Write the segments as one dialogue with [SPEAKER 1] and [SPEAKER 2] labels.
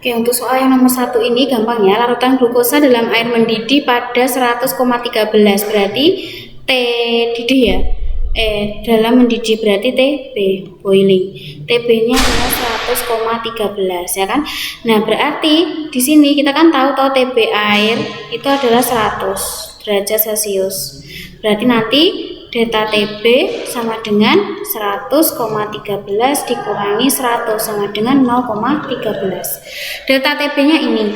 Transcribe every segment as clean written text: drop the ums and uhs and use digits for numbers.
[SPEAKER 1] Oke, untuk soal yang nomor 1 ini gampang ya. Larutan glukosa dalam air mendidih pada 100,13 berarti T didih ya. Dalam mendidih berarti TB boiling. TB-nya adalah 100,13 ya kan. Nah, berarti di sini kita kan tahu TB air itu adalah 100 derajat Celcius. Berarti nanti delta TB sama dengan 100,13 dikurangi 100 sama dengan 0,13. Delta TB-nya ini.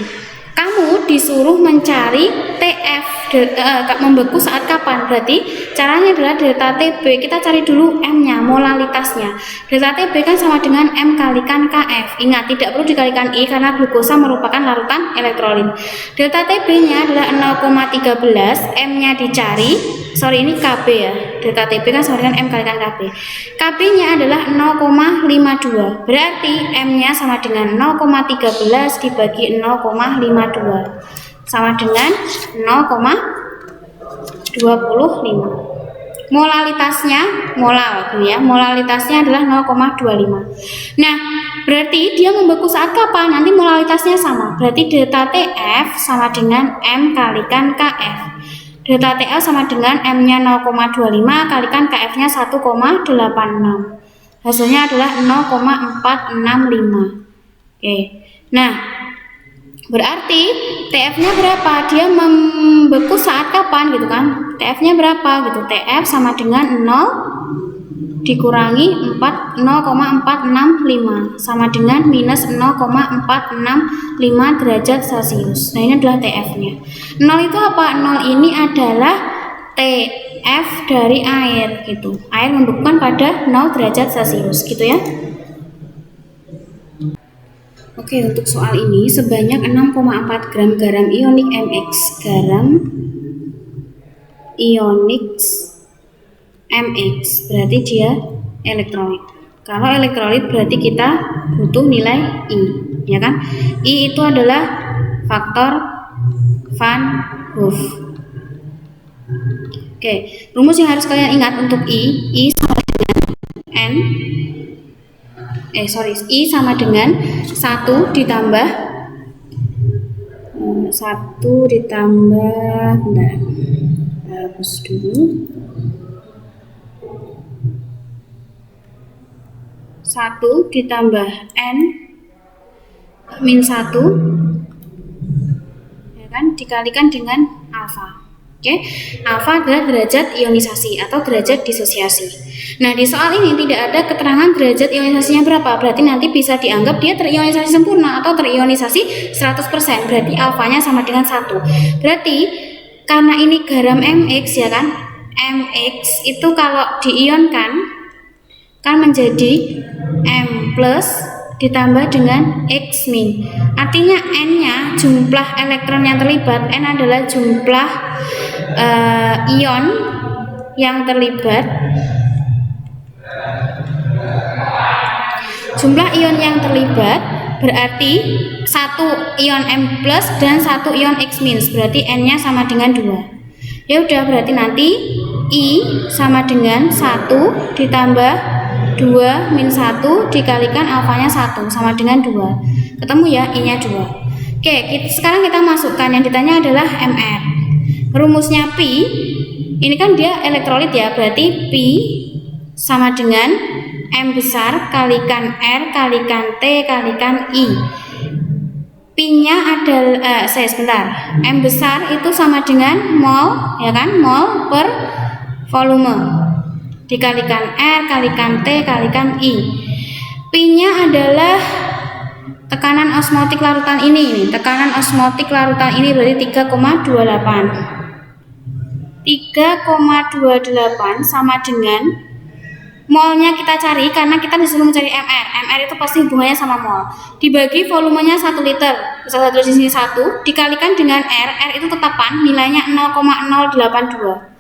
[SPEAKER 1] Kamu disuruh mencari TF membeku saat kapan? Berarti caranya adalah delta TB kita cari dulu M-nya, molalitasnya. Delta TB kan sama dengan M kalikan KF. Ingat, tidak perlu dikalikan I karena glukosa merupakan larutan elektrolit. Delta TB-nya adalah 0,13, M-nya dicari. Sorry, ini KB ya. Delta TB kan sama dengan M kalikan KB. KB-nya adalah 0,52. Berarti M-nya sama dengan 0,13 dibagi 0,52 sama dengan 0,25. Molalitasnya molalitasnya adalah 0,25. Nah, berarti dia membeku saat kapan? Nanti molalitasnya sama. Berarti delta TF sama dengan M kalikan KF. Delta TL sama dengan M-nya 0,25 kalikan KF-nya 1,86. Hasilnya adalah 0,465. Oke. Nah, berarti TF-nya berapa? Dia membeku saat kapan gitu kan? TF-nya berapa gitu? TF sama dengan 0 dikurangi 0,465 sama dengan minus 0,465 derajat Celcius. Nah, ini adalah TF-nya. 0 itu apa? 0 ini adalah TF dari air gitu. Air membekukan pada 0 derajat Celcius gitu ya. Oke, untuk soal ini sebanyak 6,4 gram garam ionik MX. Garam ionik MX berarti dia elektrolit. Kalau elektrolit berarti kita butuh nilai I, ya kan? I itu adalah faktor Van Hoff. Oke, rumus yang harus kalian ingat untuk I sama dengan I sama dengan 1 ditambah 1 ditambah hapus dulu 1 ditambah N min 1 ya kan, dikalikan dengan alfa. Oke, alfa adalah derajat ionisasi atau derajat disosiasi. Nah, di soal ini tidak ada keterangan derajat ionisasinya berapa. Berarti nanti bisa dianggap dia terionisasi sempurna atau terionisasi 100%. Berarti alfanya sama dengan 1. Berarti karena ini garam MX ya kan, MX itu kalau diionkan kan menjadi M plus ditambah dengan X min. Artinya N-nya jumlah elektron yang terlibat. N adalah jumlah ion yang terlibat. Jumlah ion yang terlibat berarti 1 ion M plus dan 1 ion X min. Berarti N-nya sama dengan 2. Ya udah, berarti nanti I sama dengan 1 ditambah 2 min 1 dikalikan alfanya 1 sama dengan 2. Ketemu ya, I-nya 2. Oke, sekarang kita masukkan yang ditanya adalah Mr. Rumusnya Pi, ini kan dia elektrolit ya, berarti Pi sama dengan M besar kalikan R kalikan T kalikan I. Pi-nya adalah M besar itu sama dengan mol ya kan, mol per volume dikalikan R kalikan T kalikan I. Pi-nya adalah tekanan osmotik larutan ini. Tekanan osmotik larutan ini berarti 3,28. 3,28 sama dengan molnya kita cari karena kita disuruh mencari MR. MR itu pasti hubungannya sama mol. Dibagi volumenya 1 liter. Satu di sini 1 dikalikan dengan R. R itu tetapan nilainya 0,082.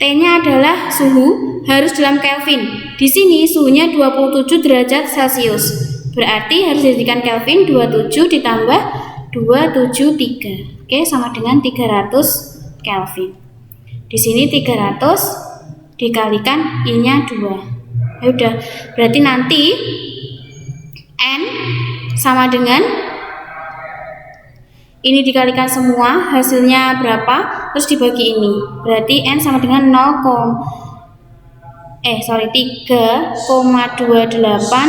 [SPEAKER 1] T-nya adalah suhu harus dalam Kelvin. Di sini suhunya 27 derajat Celcius. Berarti harus dijadikan Kelvin 27 ditambah 273. Oke, sama dengan 300 Kelvin. Di sini 300 dikalikan I-nya 2. Ya udah, berarti nanti N sama dengan ini dikalikan semua, hasilnya berapa? Terus dibagi ini. Berarti N sama dengan 3,28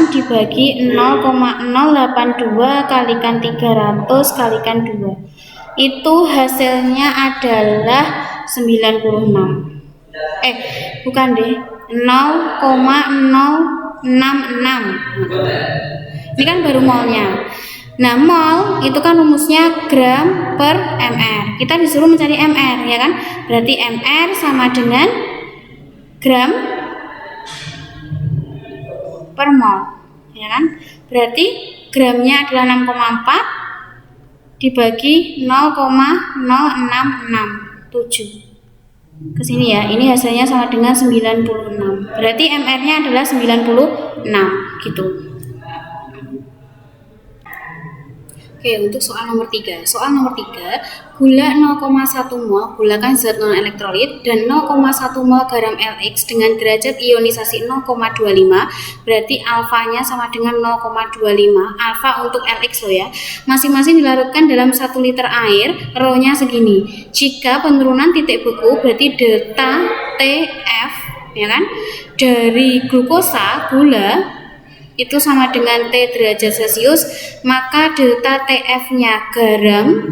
[SPEAKER 1] dibagi 0,082 kalikan 300 kalikan 2. Itu hasilnya adalah 96. Bukan deh, 0,066. Ini kan baru molnya. Nah, mol itu kan rumusnya gram per mr. Kita disuruh mencari mr, ya kan? Berarti mr sama dengan gram per mol, ya kan? Berarti gramnya adalah 6,4 dibagi 0,0667. Ke sini ya. Ini hasilnya sama dengan 96. Berarti mr-nya adalah 96 gitu. Oke, untuk soal nomor 3. Soal nomor 3, gula 0,1 mol gula kan zat non-elektrolit dan 0,1 mol garam LX dengan derajat ionisasi 0,25, berarti alfanya sama dengan 0,25, alfa untuk LX loh ya. Masing-masing dilarutkan dalam 1 liter air, rho-nya segini. Jika penurunan titik beku berarti delta TF, ya kan? Dari glukosa, gula itu sama dengan T derajat Celcius, maka delta TF-nya garam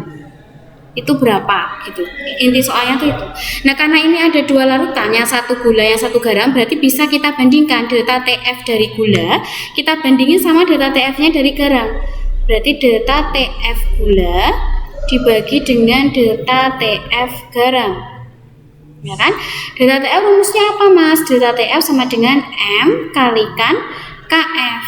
[SPEAKER 1] itu berapa gitu. Inti soalnya tuh itu. Nah, karena ini ada dua larutan, yang satu gula, yang satu garam, berarti bisa kita bandingkan delta TF dari gula, kita bandingin sama delta TF-nya dari garam. Berarti delta TF gula dibagi dengan delta TF garam. Ya kan? Delta TF rumusnya apa, Mas? Delta TF sama dengan M kalikan KF.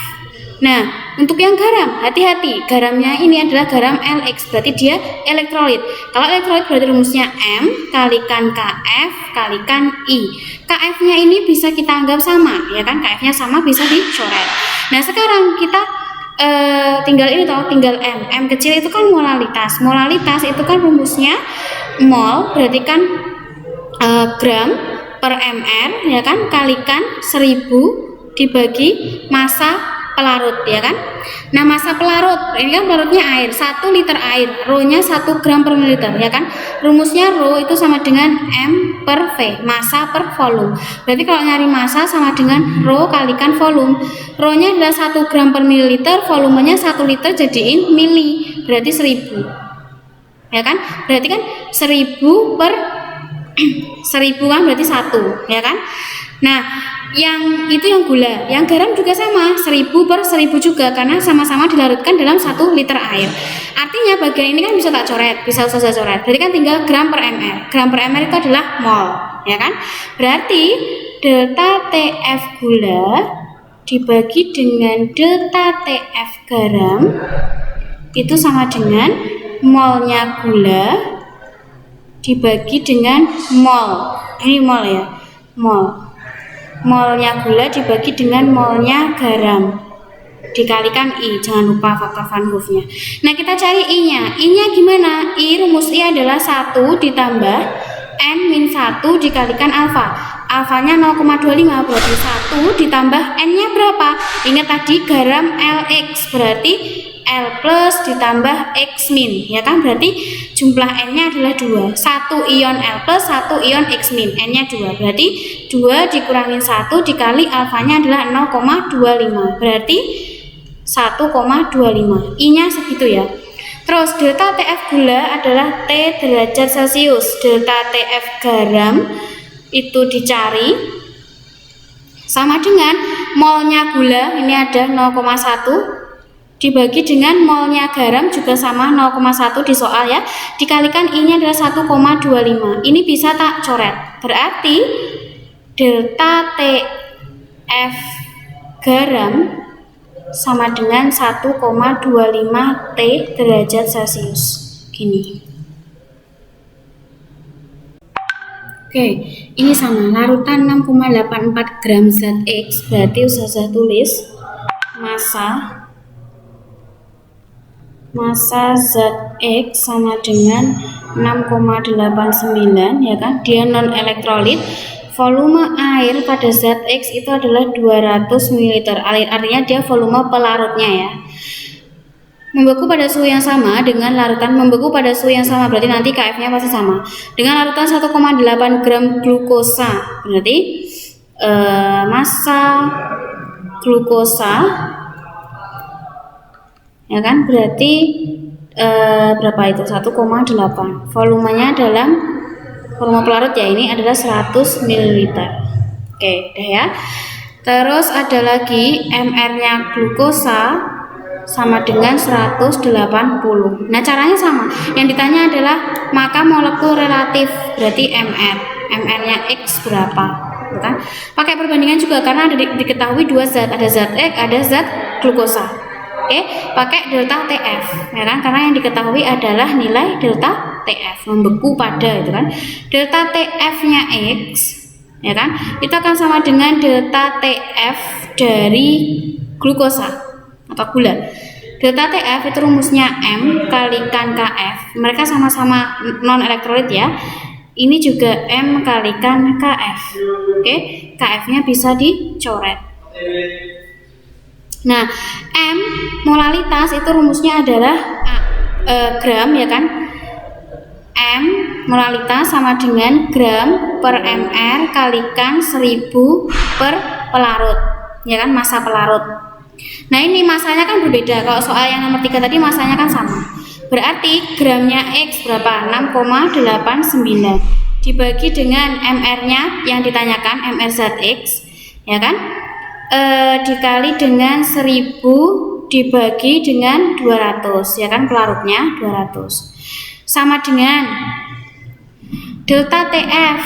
[SPEAKER 1] Nah, untuk yang garam, hati-hati, garamnya ini adalah garam LX, berarti dia elektrolit. Kalau elektrolit berarti rumusnya M kalikan KF kalikan I. KF-nya ini bisa kita anggap sama, ya kan? KF-nya sama bisa dicoret. Nah, sekarang kita tinggal ini toh, tinggal M. M kecil itu kan molalitas. Molalitas itu kan rumusnya mol berarti kan gram per mr, ya kan, kalikan 1000 dibagi massa pelarut, ya kan. Nah, massa pelarut ini kan pelarutnya air, 1 liter air, rho-nya 1 gram per mililiter, ya kan. Rumusnya rho itu sama dengan M per V, massa per volume. Berarti kalau nyari massa sama dengan rho kalikan volume. Rho-nya adalah 1 gram per mililiter, volumenya 1 liter jadiin mili, berarti 1000, ya kan. Berarti kan 1000 per 1000 kan berarti 1, ya kan. Nah, yang itu yang gula, yang garam juga sama, 1000 per 1000 juga, karena sama-sama dilarutkan dalam 1 liter air. Artinya bagian ini kan bisa tak coret, bisa saja coret. Berarti kan tinggal gram per mr. Gram per mr itu adalah mol, ya kan. Berarti delta TF gula dibagi dengan delta TF garam itu sama dengan molnya gula dibagi dengan mol. Ini mol ya, mol. Molnya gula dibagi dengan molnya garam dikalikan I, jangan lupa faktor Van Hoff-nya. Nah, kita cari I-nya. I-nya gimana? I, rumus I adalah 1 ditambah N-1 dikalikan alfa. Alfanya 0,25, berarti 1 ditambah N-nya berapa? Ingat tadi garam LX, berarti L plus ditambah X min, ya kan. Berarti jumlah N-nya adalah 2. 1 ion L plus 1 ion X min, N-nya 2. Berarti 2 dikurangin 1 dikali alfanya adalah 0,25. Berarti 1,25. I-nya segitu ya. Terus delta TF gula adalah T derajat Celcius. Delta TF garam itu dicari sama dengan molnya gula, ini ada 0,1 dibagi dengan molnya garam juga sama 0,1 di soal ya, dikalikan I-nya adalah 1,25. Ini bisa tak coret, berarti delta TF garam sama dengan 1,25 T derajat Celcius gini. Oke, ini sama larutan 6,84 gram zat X, berarti usah tulis massa zat X sama dengan 6,89, ya kan, dia non elektrolit. Volume air pada zat X itu adalah 200 ml, artinya dia volume pelarutnya ya. Membeku pada suhu yang sama dengan larutan membeku pada suhu yang sama, berarti nanti KF-nya pasti sama dengan larutan 1,8 gram glukosa. Berarti massa glukosa, ya kan, berarti berapa itu? 1,8. Volumenya dalam volume pelarut ya, ini adalah 100 ml. Oke, udah ya. Terus ada lagi MR-nya glukosa sama dengan 180. Nah, caranya sama. Yang ditanya adalah maka molekul relatif, berarti MR-nya X berapa, kan? Pakai perbandingan juga karena ada diketahui dua zat, ada zat X, ada zat glukosa. Oke, pakai delta TF, ya kan? Karena yang diketahui adalah nilai delta TF, membeku pada itu kan. Delta TF-nya X, ya kan? Itu akan sama dengan delta TF dari glukosa atau gula. Delta TF itu rumusnya M kalikan KF. Mereka sama-sama non elektrolit ya. Ini juga M kalikan KF. Oke, KF-nya bisa dicoret. Nah, M molalitas itu rumusnya adalah gram, ya kan? M molalitas sama dengan gram per mr kalikan 1000 per pelarut, ya kan, massa pelarut. Nah, ini masanya kan berbeda. Kalau soal yang nomor 3 tadi masanya kan sama. Berarti gramnya X berapa? 6,89 dibagi dengan MR-nya yang ditanyakan, MR zat X, ya kan? Dikali dengan 1000 dibagi dengan 200, ya kan, pelarutnya 200. Sama dengan delta TF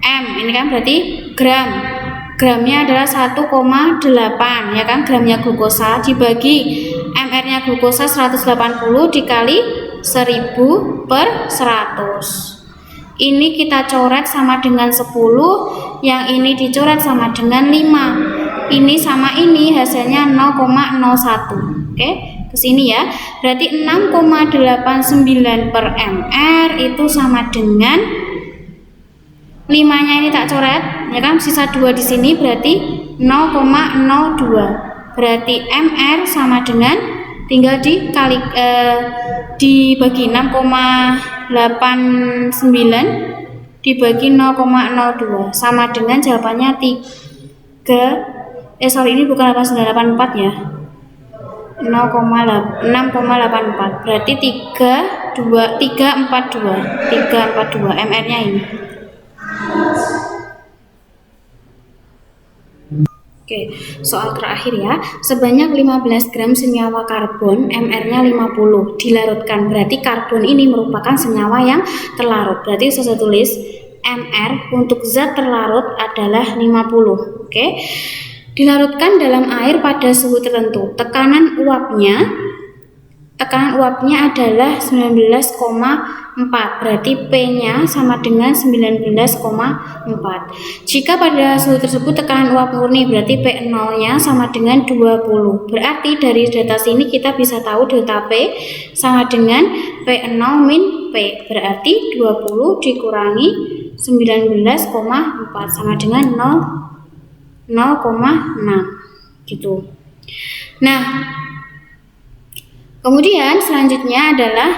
[SPEAKER 1] M, ini kan berarti gram. Gramnya adalah 1,8, ya kan, gramnya glukosa dibagi MR-nya glukosa 180 dikali 1000 per 100. Ini kita coret sama dengan 10, yang ini dicoret sama dengan 5. Ini sama ini hasilnya 0,01. Oke, kesini ya. Berarti 6,89 per mr itu sama dengan 5-nya ini tak coret, ya kan, sisa 2 di sini berarti 0,02. Berarti MR sama dengan tinggal dikali dibagi 6,89 dibagi 0,02 sama dengan jawabannya 3 ini bukan 8984 ya. 6,84 berarti 342 MR-nya ini. Oke, soal terakhir ya. Sebanyak 15 gram senyawa karbon, MR-nya 50, dilarutkan. Berarti karbon ini merupakan senyawa yang terlarut. Berarti saya tulis MR untuk zat terlarut adalah 50. Oke. Dilarutkan dalam air pada suhu tertentu. Tekanan uapnya adalah 19,4, berarti P-nya sama dengan 19,4. Jika pada suhu tersebut tekanan uap murni, berarti P0-nya sama dengan 20. Berarti dari data sini kita bisa tahu delta P sama dengan P0 min P, berarti 20 dikurangi 19,4 sama dengan 0,6 gitu. Nah, kemudian selanjutnya adalah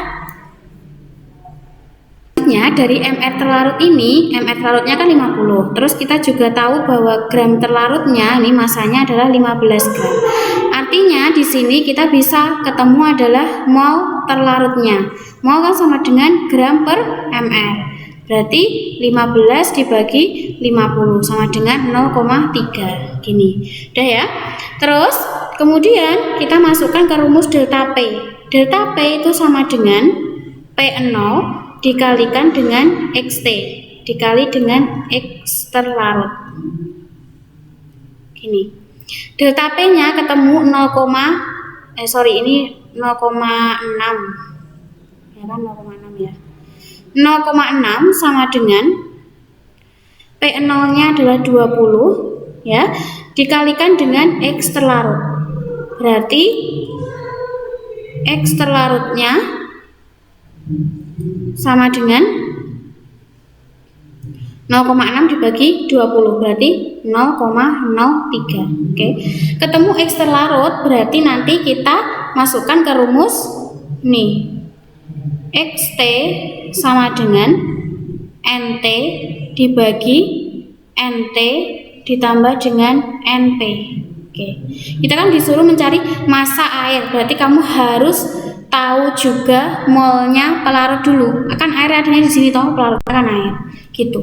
[SPEAKER 1] dari MR terlarut ini, MR terlarutnya kan 50. Terus kita juga tahu bahwa gram terlarutnya ini masanya adalah 15 gram. Artinya di sini kita bisa ketemu adalah mol terlarutnya. Mol kan sama dengan gram per MR. Berarti 15 dibagi 50 sama dengan 0,3 gini. Udah ya. Terus kemudian kita masukkan ke rumus delta P. Delta P itu sama dengan P0 dikalikan dengan XT dikali dengan X terlarut. Gini. Delta P-nya ketemu 0, ini 0,6. Ya kan 0,6 ya. 0,6 sama dengan P0-nya adalah 20 ya, dikalikan dengan X terlarut. Berarti X terlarutnya sama dengan 0,6 dibagi 20 berarti 0,03. Oke. Ketemu X terlarut berarti nanti kita masukkan ke rumus nih. XT sama dengan NT dibagi NT ditambah dengan NP. Oke. Kita kan disuruh mencari massa air, berarti kamu harus tahu juga molnya pelarut dulu. Akan air adanya di sini toh, pelarut kan air. Gitu.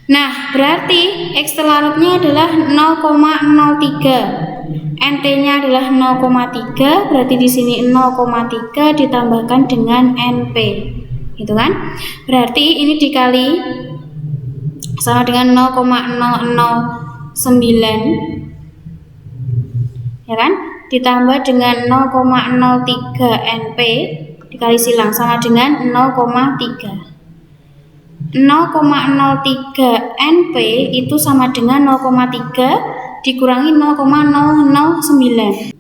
[SPEAKER 1] Nah, berarti X larutnya adalah 0,03. NT-nya adalah 0,3, berarti di sini 0,3 ditambahkan dengan NP. Gitu kan? Berarti ini dikali sama dengan 0,009, ya kan? Ditambah dengan 0,03 NP dikali silang sama dengan 0,3. 0,03 NP itu sama dengan 0,3 dikurangi 0,009.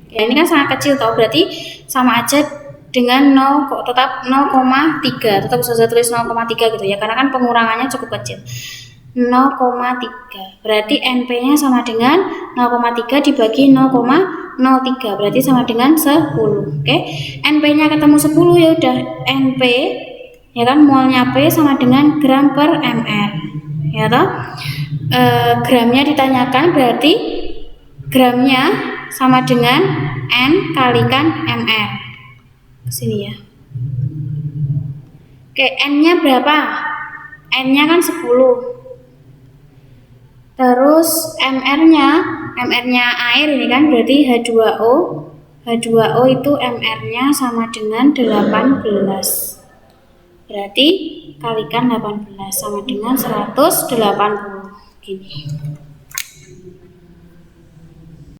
[SPEAKER 1] Ya, ini kan sangat kecil toh, berarti sama aja dengan 0, tetap 0,3, tetap bisa tulis 0,3 gitu ya, karena kan pengurangannya cukup kecil. 0,3 berarti NP-nya sama dengan 0,3 dibagi 0,03, berarti sama dengan 10. Oke, NP-nya ketemu 10, ya udah NP, ya kan, molnya P sama dengan gram per ml, ya toh. Gramnya ditanyakan, berarti gramnya sama dengan N kalikan ml. Kesini ya. Oke, N-nya berapa? N-nya kan 10. Terus MR-nya air ini kan, berarti H2O. H2O itu MR-nya sama dengan 18. Berarti kalikan 18 sama dengan 180. Gini.